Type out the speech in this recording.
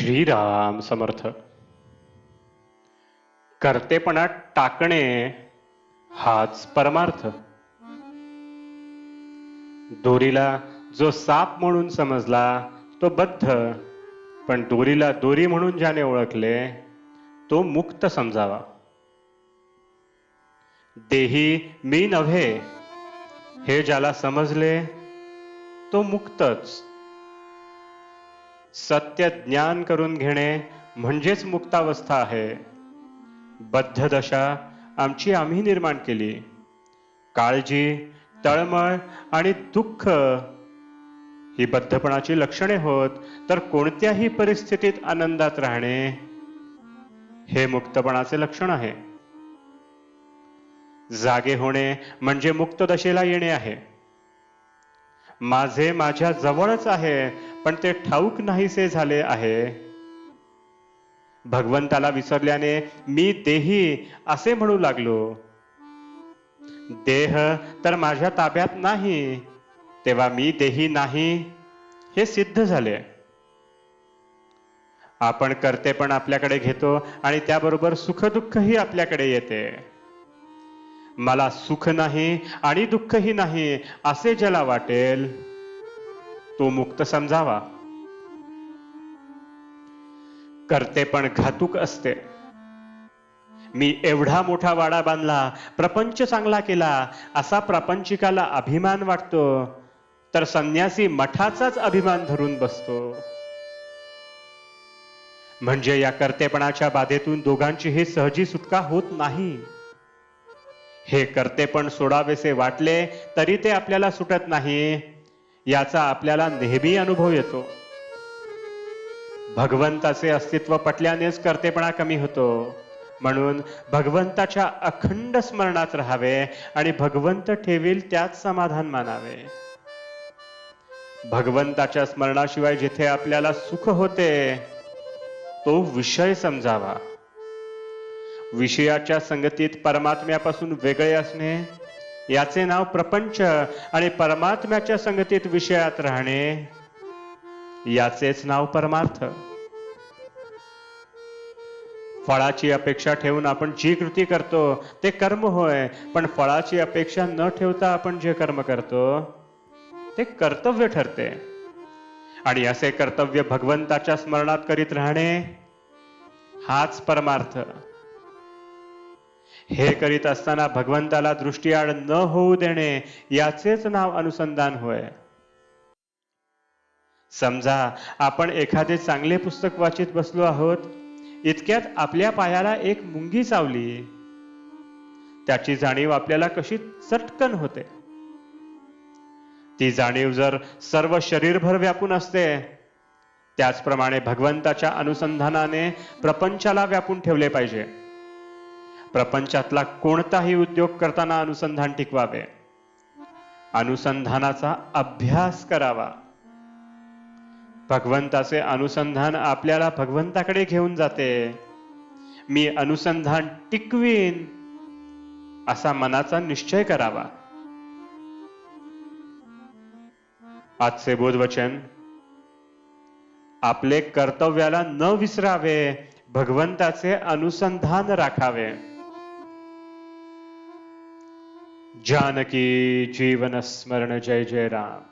श्रीराम समर्थ. कर्तेपणात टाकणे हाच परमार्थ. दोरीला जो साप म्हणून समजला तो बद्ध, पण दोरीला दोरी म्हणून ज्याने ओळखले तो मुक्त समजावा. देही मी नव्हे हे ज्याला समजले तो मुक्तच. सत्य ज्ञान करून घेणे म्हणजेच मुक्तावस्था आहे. बद्ध दशा आमची आम्ही निर्माण केली. काळजी, तळमळ आणि दुःख ही बद्धपणाची लक्षणे होत, तर कोणत्याही परिस्थितीत आनंदात राहणे हे मुक्तपणाचे लक्षण आहे. जागे होणे म्हणजे मुक्त दशेला येणे आहे. माझे माझ्या जवळच आहे, पण ते ठाऊक नाहीसे झाले आहे. भगवंताला विसरल्याने मी देही असे म्हणू लागलो. देह तर माझ्या ताब्यात नाही, तेव्हा मी देही नाही हे सिद्ध झाले. आपण कर्तेपण आपल्याकडे घेतो आणि त्याबरोबर सुखदुःखही आपल्याकडे येते. मला सुख नाही आणि दुःखही नाही असे ज्याला वाटेल तो मुक्त समजावा. कर्तेपण घातुक असते. मी एवढा मोठा वाडा बांधला, प्रपंच चांगला केला असा प्रापंचिकाला अभिमान वाटतो, तर संन्यासी मठाचाच अभिमान धरून बसतो. म्हणजे या कर्तेपणाच्या बाधेतून दोघांचीही सहजी सुटका होत नाही. हे कर्तेपण सोडावेसे वाटले तरी ते आपल्याला सुटत नाही, याचा आपल्याला नेहमी अनुभव येतो. भगवंताचे अस्तित्व पटल्यानेच कर्तेपणा कमी होतो. म्हणून भगवंताच्या अखंड स्मरणात राहावे आणि भगवंत ठेवील त्यात समाधान मानावे. भगवंताच्या स्मरणाशिवाय जिथे आपल्याला सुख होते तो विषय समजावा. विषयाच्या संगतीत परमात्म्यापासून वेगळे असणे याचे नाव प्रपंच, आणि परमात्म्याच्या संगतीत विषयात राहणे याचेच नाव परमार्थ. फळाची अपेक्षा ठेवून आपण जी कृती करतो ते कर्म होय, पण फळाची अपेक्षा न ठेवता आपण जे कर्म करतो ते कर्तव्य ठरते. आणि असे कर्तव्य भगवंताच्या स्मरणात करीत राहणे हाच परमार्थ. हे करीत असताना भगवंताला दृष्टीआड न होऊ देणे याचेच नाव अनुसंधान होय. समजा आपण एखादे चांगले पुस्तक वाचित बसलो आहोत, इतक्यात आपल्या पायाला एक मुंगी चावली. त्याची जाणीव आपल्याला कशी चटकन होते. ती जाणीव जर सर्व शरीरभर व्यापून असते, त्याचप्रमाणे भगवंताच्या अनुसंधानाने प्रपंचाला व्यापून ठेवले पाहिजे. प्रपंचातला कोणताही उद्योग करताना अनुसंधान टिकवावे. अनुसंधानाचा अभ्यास करावा. भगवंताचे अनुसंधान आपल्याला भगवंताकडे घेऊन जाते. मी अनुसंधान टिकवीन असा मनाचा निश्चय करावा. आजचे बोधवचन: आपले कर्तव्याला न विसरावे, भगवंताचे अनुसंधान राखावे. जानकी जीवन स्मरण. जय जय राम.